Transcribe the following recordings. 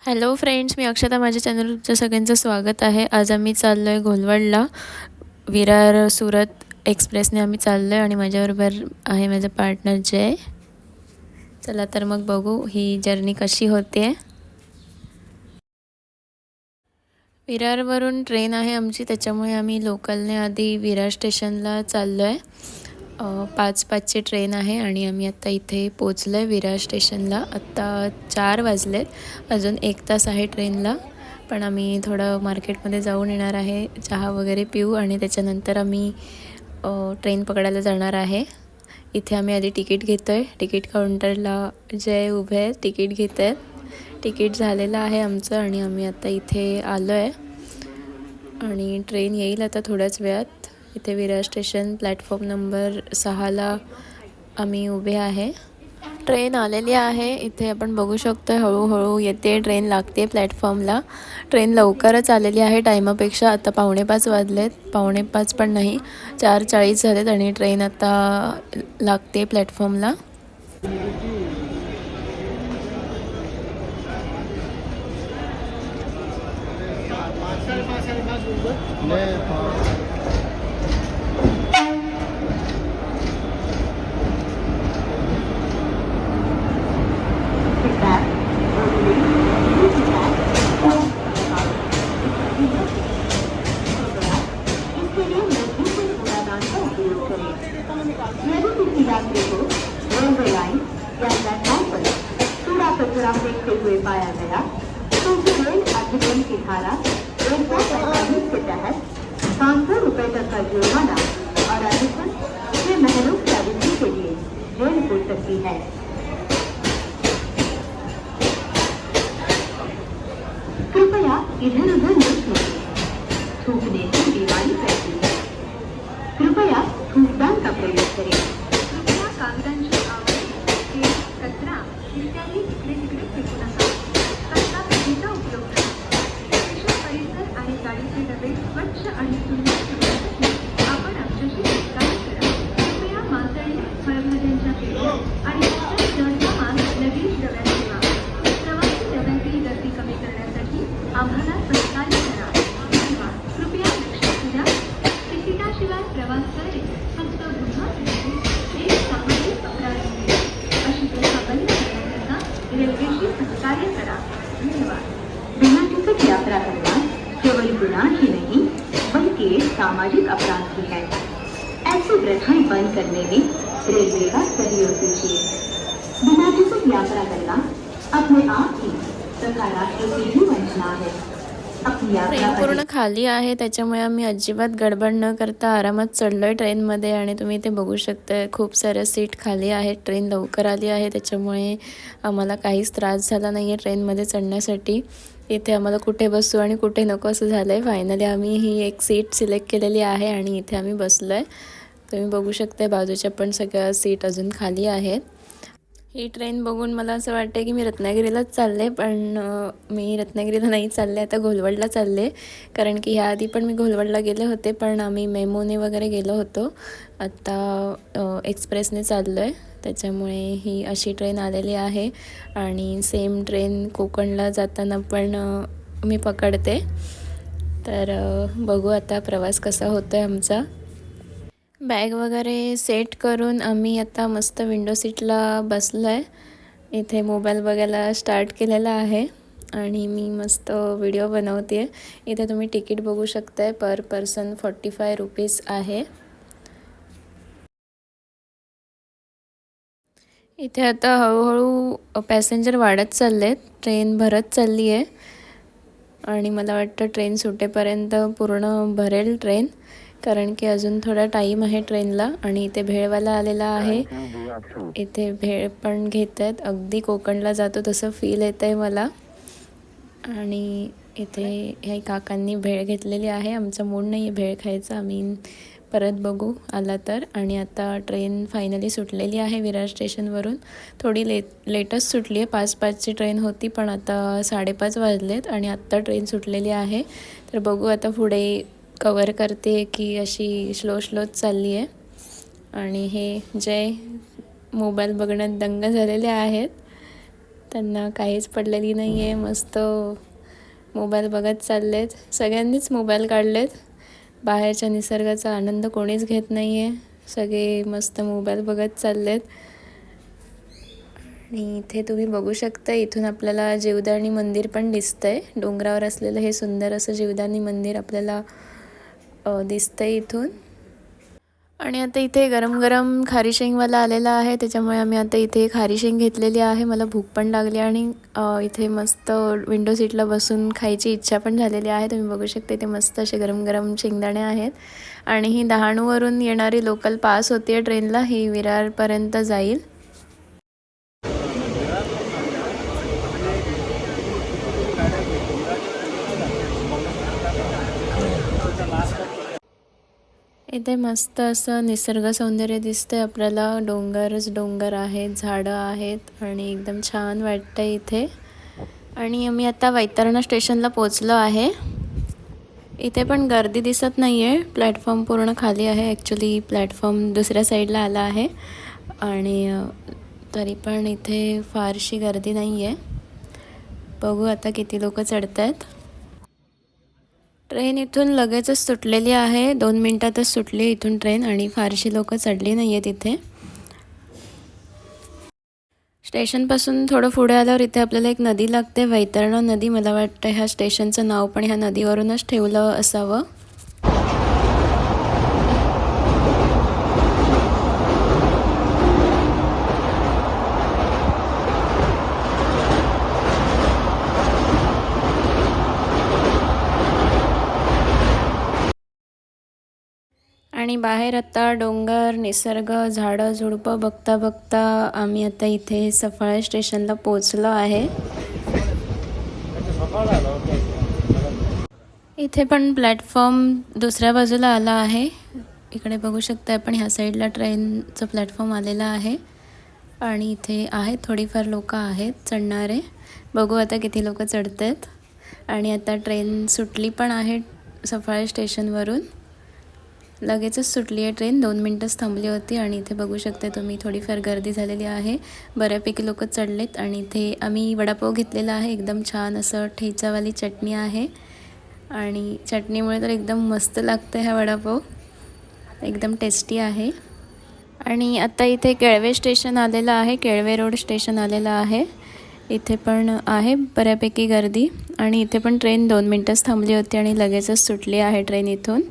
Hello friends, मी अक्षता. माझ्या चॅनलवर तुमचं सगळ्यांचं स्वागत आहे. आज आम्ही चाललो आहे घोलवडला. विरार सुरत एक्सप्रेसने आम्ही चाललो आहे आणि माझ्याबरोबर आहे माझा पार्टनर जय. चला तर मग बघू ही जर्नी कशी होते. विरारवरून ट्रेन आहे आमची, त्याच्यामुळे आम्ही लोकलने आधी विरार स्टेशनला चाललो आहे. 5:05ची ट्रेन आहे आणि आम्ही आत्ता इथे पोचलो आहे विरार स्टेशनला. आत्ता 4 वाजलेत, अजून 1 तास आहे ट्रेनला. पण आम्ही थोडं मार्केटमध्ये जाऊन येणार आहे, चहा वगैरे पिऊ आणि त्याच्यानंतर आम्ही ट्रेन पकडायला जाणार आहे. इथे आम्ही आधी तिकीट घेतो आहे. तिकीट काउंटरला जे उभे आहेत तिकीट घेत आहेत. तिकीट झालेलं आहे आमचं आणि आम्ही आता इथे आलो आहे आणि ट्रेन येईल आता थोड्याच वेळात. इथे विरार स्टेशन प्लॅटफॉर्म नंबर 6ला आम्ही उभे आहे. ट्रेन आलेली आहे. इथे आपण बघू शकतो हळूहळू येते ट्रेन, लागते प्लॅटफॉर्मला. ट्रेन लवकरच आलेली आहे टायमापेक्षा. आता 4:45 वाजलेत, 4:45 पण नाही, 4:40 झालेत आणि ट्रेन आता लागते प्लॅटफॉर्मला. देखते हुए पाया गया तो रेल अधिनियम की धारा 145 के तहत 500 रुपये तक का जुर्माना और अधिकतम 6 महीनों की अवधि के लिए जेल हो सकती है। कृपया इधर उधर न थूकें, थूकने से बीमारी फैलती है। कृपया थूकदान का प्रयोग करें। कृपया कागदांची आवड, तेल, कचरा इत्यादी इकडे तिकडे फेकू नका. कचरा पेटीचा उपयोग करा. स्टेशन परिसर आणि गाडीचे डबे स्वच्छ आणि सुंदर ठेवण्यासाठी आपण आमच्याशी सहकार्य करा. कृपया मासळी, फळभाज्यांच्या पेट्या आणि इतर जळता माल लगेच डब्यात ठेवा. प्रवासी डब्यातील गर्दी कमी करण्यासाठी आम्हाला सहकार्य करा. धन्यवाद. कृपया लक्षात द्या, तिकिटाशिवाय प्रवास करणे फक्त गुन्ह्यासाठी एक सामाजिक अपराध आहे. अशी प्रथा बंद करण्याकरता रेल्वेशी सहकार्य करा. धन्यवाद. बिना टिकट यात्रा करना केवल गुनाह ही नहीं बल्कि एक सामाजिक अपराध भी है। ऐसी प्रथाएं बंद करने में रेलवे का सहयोग दीजिए। बिना टिकट यात्रा करना अपने आप ही तथा राष्ट्र की भी वंचना है। अपनी यात्रा ट्रेन पूर्ण खाली आहे, त्याच्यामुळे आम्ही अजिबात गडबड न करता आरामात चढलो आहे ट्रेनमध्ये. आणि तुम्ही ते बघू शकता खूप साऱ्या सीट खाली आहेत. ट्रेन लवकर आली आहे, त्याच्यामुळे आम्हाला काहीच त्रास झाला नाही आहे ट्रेनमध्ये चढण्यासाठी. इथे आम्हाला कुठे बसू आणि कुठे नको असं झालं आहे. फायनली आम्ही ही एक सीट सिलेक्ट केलेली आहे आणि इथे आम्ही बसलो आहे. तुम्ही बघू शकता बाजूच्या पण सगळ्या सीट अजून खाली आहेत. ही ट्रेन बघून मला असं वाटतं की मी रत्नागिरीलाच चालले, पण मी रत्नागिरीला नाही चालले, आता घोलवडला चालले. कारण की ह्याआधी पण मी घोलवडला गेले होते, पण आम्ही मेमोने वगैरे गेलो होतो. आत्ता एक्सप्रेसने चाललो आहे, त्याच्यामुळे ही अशी ट्रेन आलेली आहे. आणि सेम ट्रेन कोकणला जाताना पण मी पकडते. तर बघू आता प्रवास कसा होतो आहे आमचा. बॅग वगैरे सेट करून आम्ही आता मस्त विंडो सीटला बसलो आहे. इथे मोबाईल बघायला स्टार्ट केलेला आहे आणि मी मस्त व्हिडिओ बनवते आहे. इथे तुम्ही तिकीट बघू शकताय, पर पर्सन 45 रुपीज आहे. इथे आता हळूहळू पॅसेंजर वाढत चालले आहेत, ट्रेन भरत चालली आहे आणि मला वाटतं ट्रेन सुटेपर्यंत पूर्ण भरेल ट्रेन, कारण की अजून थोडा टाईम आहे ट्रेनला. आणि इथे भेळवाला आलेला आहे, इथे भेळ पण घेत आहेत. अगदी कोकणला जातो तसं फील येतं आहे मला. आणि इथे ह्या काकांनी भेळ घेतलेली आहे. आमचा मूड नाही आहे भेळ खायचा, आम्ही परत बघू आला तर. आणि आता ट्रेन फायनली सुटलेली आहे विरार स्टेशनवरून. थोडी लेटच सुटली आहे, 5:05ची ट्रेन होती, पण आता 5:30 वाजलेत आणि आत्ता ट्रेन सुटलेली आहे. तर बघू आता पुढे कवर करते की अशी स्लोच चालली आहे. आणि हे जे मोबाईल बघण्यात दंग झालेले आहेत, त्यांना काहीच पडलेली नाही आहे. मस्त मोबाईल बघत चाललेत. सगळ्यांनीच मोबाईल काढलेत. बाहेरच्या निसर्गाचा आनंद कोणीच घेत नाही आहे. सगळे मस्त मोबाईल बघत चाललेत. आणि इथे तुम्ही बघू शकता, इथून आपल्याला जीवदानी मंदिर पण दिसतंय. डोंगरावर असलेलं हे सुंदर असं जीवदानी मंदिर आपल्याला दिसतंय इथून. आणि आता इथे गरम गरम खारी शेंगवाला आलेला आहे, त्याच्यामुळे आम्ही आता इथे खारी शेंग घेतलेली आहे. मला भूक पण लागली आणि इथे मस्त विंडो सीटला बसून खायची इच्छा पण झालेली आहे. तुम्ही बघू शकता इथे मस्त असे गरम गरम शेंगदाणे आहेत. आणि ही डहाणूवरून येणारी लोकल पास होती ट्रेनला, ही विरारपर्यंत जाईल. इथे मस्त असं निसर्ग सौंदर्य दिसतंय आपल्याला. डोंगरच डोंगर आहेत, झाडं आहेत आणि एकदम छान वाटतंय इथे. आणि आम्ही आता वैतरणा स्टेशनला पोचलो आहे. इथे पण गर्दी दिसत नाही आहे. प्लॅटफॉर्म पूर्ण खाली आहे. ॲक्च्युली प्लॅटफॉर्म दुसऱ्या साईडला आला आहे आणि तरी पण इथे फारशी गर्दी नाही आहे. बघू आता किती लोक चढत आहेत. ट्रेन इथून लगेचच सुटलेली आहे. 2 मिनिटातच सुटली इथून ट्रेन आणि फारशी लोक चढली नाही आहेत इथे. स्टेशनपासून थोडं पुढे आल्यावर इथे आपल्याला एक नदी लागते, वैतरणा नदी. मला वाटतं ह्या स्टेशनचं नाव पण ह्या नदीवरूनच ठेवलं असावं. आणि बाहेर आता डोंगर, निसर्ग, झाडं झुडपं बघता बघता आम्ही आता इथे सफाळे स्टेशनला पोचलो आहे. इथे पण प्लॅटफॉर्म दुसऱ्या बाजूला आला आहे. इकडे बघू शकता आपण, ह्या साईडला ट्रेनचं प्लॅटफॉर्म आलेला आहे आणि इथे आहेत थोडीफार लोक आहेत चढणारे. बघू आता किती लोक चढत आहेत. आणि आता ट्रेन सुटली पण आहे सफाळे स्टेशनवरून. लगेचच सुटली आहे ट्रेन. 2 मिनटंच थांबली होती. आणि इथे बघू शकता तुम्ही थोडीफार गर्दी झालेली आहे. बऱ्यापैकी लोक चढलेत. आणि इथे आम्ही वडापाव घेतलेला आहे. एकदम छान असं ठेचावाली चटणी आहे आणि चटणीमुळे तर एकदम मस्त लागतं हा वडापाव. एकदम टेस्टी आहे. आणि आता इथे केळवे स्टेशन आलेलं आहे. केळवे रोड स्टेशन आलेलं आहे. इथे पण आहे बऱ्यापैकी गर्दी. आणि इथे पण ट्रेन 2 मिनटंच थांबली होती आणि लगेचच सुटली आहे ट्रेन इथून.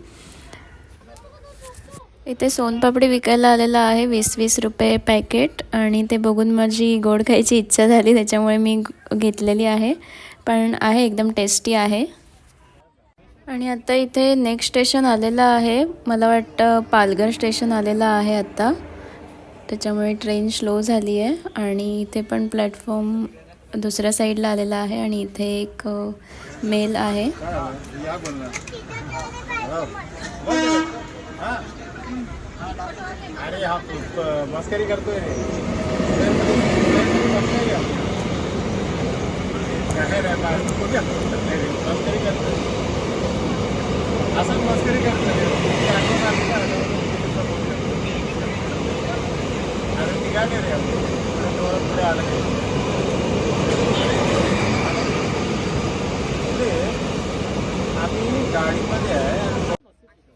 इथे सोनपापडी विकायला आलेला आहे 20-20 रुपये पॅकेट. आणि ते बघून माझी गोड खायची इच्छा झाली, त्याच्यामुळे मी घेतलेली आहे. पण आहे एकदम टेस्टी आहे. आणि आता इथे नेक्स्ट स्टेशन आलेलं आहे. मला वाटतं पालघर स्टेशन आलेलं आहे आता, त्याच्यामुळे ट्रेन स्लो झाली आहे. आणि इथे पण प्लॅटफॉर्म दुसऱ्या साईडला आलेला आहे. आणि इथे एक मेल आहे. अरे हा मस्करी करतोय रे. मस्करी करतोय, असं मस्करी करतोय. अरे निघाले रे पुढे आलं. आम्ही गाडीमध्ये आहे.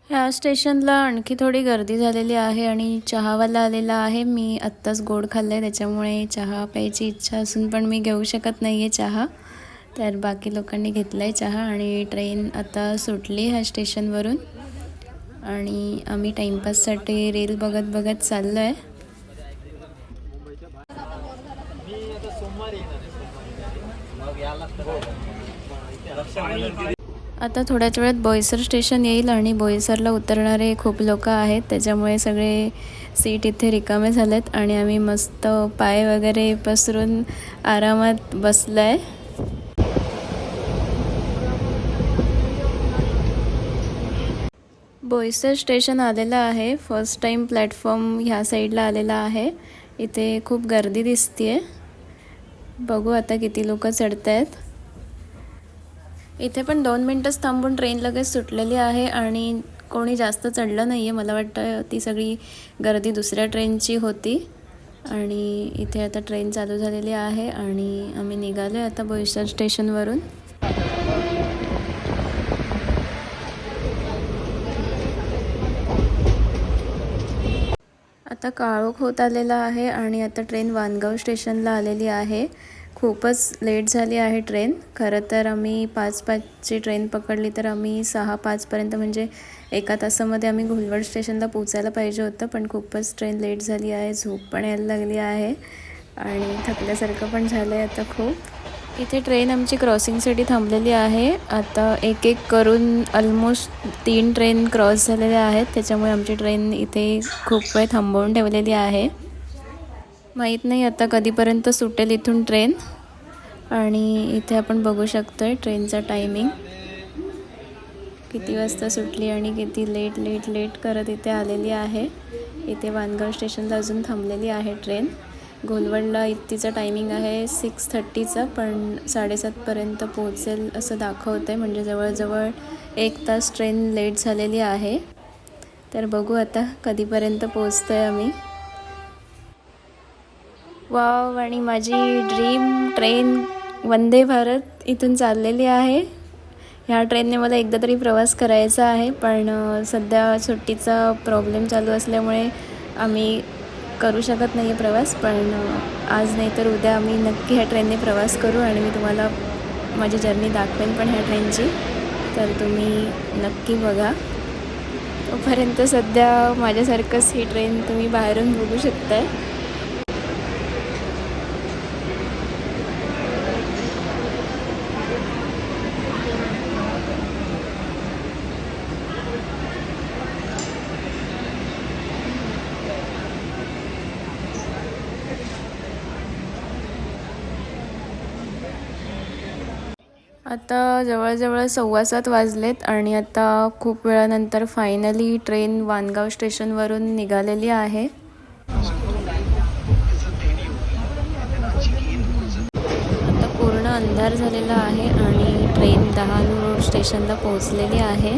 ह्या स्टेशनला आणखी थोडी गर्दी झालेली आहे आणि चहावाला आलेला आहे. मी आत्ताच गोड खाल्लं आहे, त्याच्यामुळे चहा प्यायची इच्छा असून पण मी घेऊ शकत नाही आहे चहा. तर बाकी लोकांनी घेतला आहे चहा. आणि ट्रेन आता सुटली ह्या स्टेशनवरून आणि आम्ही टाईमपाससाठी रील बघत बघत चाललो आहे. आता थोड्याच वेळात बोईसर स्टेशन येईल आणि बोईसरला उतरणारे खूप लोक आहेत, त्याच्यामुळे सगळे सीट इथे रिकामे झालेत. आणि आम्ही मस्त पाय वगैरे पसरून आरामात बसलो आहे. बोईसर स्टेशन आलेलं आहे. फर्स्ट टाईम प्लॅटफॉर्म ह्या साईडला आलेला आहे. इथे खूप गर्दी दिसते. बघू आता किती लोक चढत आहेत. इथे पण 2 मिनटंच थांबून ट्रेन लगेच सुटलेली आहे आणि कोणी जास्त चढलं नाही आहे. मला वाटतं ती सगळी गर्दी दुसऱ्या ट्रेनची होती आणि इथे आता ट्रेन चालू झालेली आहे आणि आम्ही निघालो आहे आता बोईसर स्टेशनवरून. आता काळोख होत आलेला आहे आणि आता ट्रेन वानगाव स्टेशनला आलेली आहे. खूपच लेट झाली आहे ट्रेन. खरं तर आम्ही 5:05ची ट्रेन पकडली तर आम्ही 6:05पर्यंत म्हणजे एका तासामध्ये आम्ही घोलवड स्टेशनला पोचायला पाहिजे होतं, पण खूपच ट्रेन लेट झाली आहे. झोप पण यायला लागली आहे आणि थकल्यासारखं पण झालं आहे आता खूप. इथे ट्रेन आमची क्रॉसिंगसाठी थांबलेली आहे. आता एक एक करून ऑलमोस्ट 3 ट्रेन क्रॉस झालेल्या आहेत, त्याच्यामुळे आमची ट्रेन इथे खूप वेळ थांबवून ठेवलेली आहे. माहीत नाही आता कधीपर्यंत सुटेल इथून ट्रेन. आणि इथे आपण बघू शकतो आहे ट्रेनचा टायमिंग किती वाजता सुटली आणि किती लेट करत इथे आलेली आहे. इथे वानगाव स्टेशनला अजून थांबलेली आहे ट्रेन. घोलवडला तिचं टायमिंग आहे 6:30चा, पण 7:30पर्यंत पोहोचेल असं दाखवतं आहे, म्हणजे जवळजवळ 1 तास ट्रेन लेट झालेली आहे. तर बघू आता कधीपर्यंत पोहोचतो आहे आम्ही. वाव, आणि माझी ड्रीम ट्रेन वंदे भारत इथून चाललेली आहे. ह्या ट्रेनने मला एकदा तरी प्रवास करायचा आहे, पण सध्या सुट्टीचा प्रॉब्लेम चालू असल्यामुळे आम्ही करू शकत नाही आहे प्रवास. पण आज नाही तर उद्या आम्ही नक्की ह्या ट्रेनने प्रवास करू आणि मी तुम्हाला माझी जर्नी दाखवेन पण ह्या ट्रेनची. तर तुम्ही नक्की बघा. तोपर्यंत सध्या माझ्यासारखंच ही ट्रेन तुम्ही बाहेरून बघू शकताय. आता जवळजवळ 7:15 वाजलेत आणि आता खूप वेळानंतर फायनली ट्रेन वानगाव स्टेशनवरून निघालेली आहे. आता पूर्ण अंधार झालेला आहे आणि ट्रेन डहाणू रोड स्टेशनला पोहोचलेली आहे.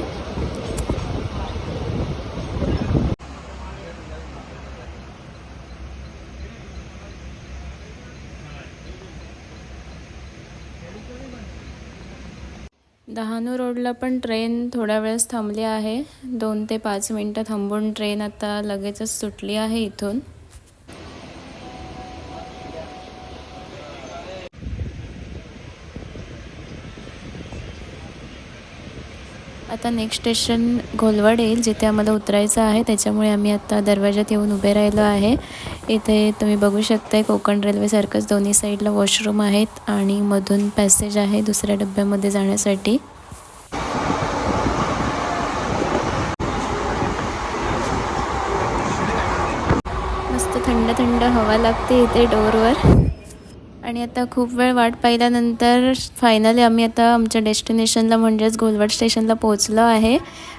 डहाणू रोडला पण ट्रेन थोड्या वेळेस थांबली आहे. 2 ते 5 मिनटं थांबून ट्रेन आता लगेचच सुटली आहे इथून. आता नेक्स्ट स्टेशन घोलवड येईल, जिथे आम्हाला उतरायचं आहे. त्याच्यामुळे आम्ही आता दरवाजात येऊन उभे राहिलो आहे. इथे तुम्ही बघू शकताय कोकण रेल्वेसारखंच दोन्ही साईडला वॉशरूम आहेत आणि मधून पॅसेज आहे दुसऱ्या डब्यामध्ये जाण्यासाठी. मस्त थंड थंड हवा लागते इथे डोरवर. आणि आता खूप वेळ वाट पाहिल्यानंतर फायनली आम्ही आता आमच्या डेस्टिनेशनला म्हणजेच घोलवड स्टेशनला पोहोचलो आहे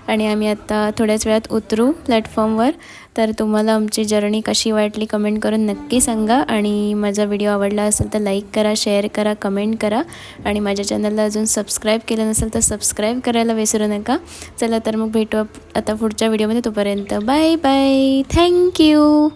आणि आम्ही आता थोड्याच वेळात उतरू प्लॅटफॉर्मवर. तर तुम्हाला आमची जर्नी कशी वाटली कमेंट करून नक्की सांगा. आणि माझा व्हिडिओ आवडला असेल तर लाईक करा, शेअर करा, कमेंट करा आणि माझ्या चॅनलला अजून सबस्क्राईब केलं नसेल तर सबस्क्राईब करायला विसरू नका. चला तर मग भेटू आता पुढच्या व्हिडिओमध्ये. तोपर्यंत बाय बाय. थँक्यू.